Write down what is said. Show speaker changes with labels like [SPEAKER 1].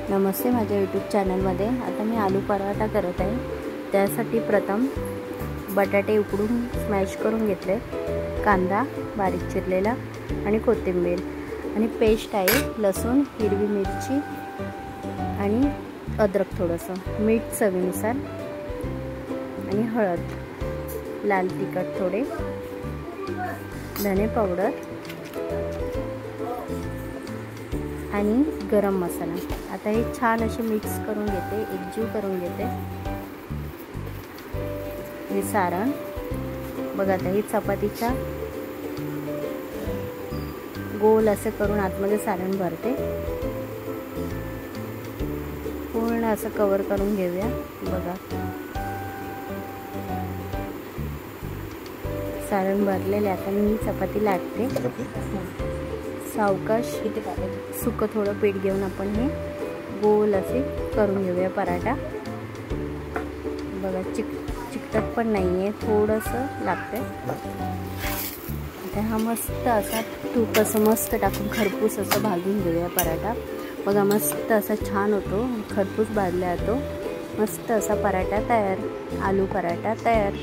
[SPEAKER 1] नमस्ते माझ्या यूट्यूब चॅनलमध्ये। आता मी आलू पराठा करत आहे। त्यासाठी प्रथम बटाटे उकडून स्मॅश करून घेतले, कांदा बारीक चिरलेला आणि कोथिंबीर आणि पेस्ट आहे, लसूण, हिरवी मिरची आणि अद्रक थोडंसं, मीठ चवीनुसार आणि हळद, लाल तिखट थोडे, धने पावडर आणि गरम मसाला। आता हे छान असे मिक्स करून घेते, एकजीव करून घेते। हे सारण बघा, आता हे चपातीच्या गोल असं करून आतमध्ये सारण भरते, पूर्ण असं कव्हर करून घेऊया। बघा सारण भरलेले। आता मी ही चपाती लाटते, सावकाश सुकं थोडं पीठ घेऊन आपण हे गोल असे करून घेऊया पराठा। बघा चिकटत पण नाही आहे, थोडंसं लागतंय। आता हा मस्त असा तूप असं मस्त टाकून खरपूस असं भाजून घेऊया पराठा। बघा मस्त असा छान होतो, खरपूस भाजला जातो, मस्त असा पराठा तयार, आलू पराठा तयार।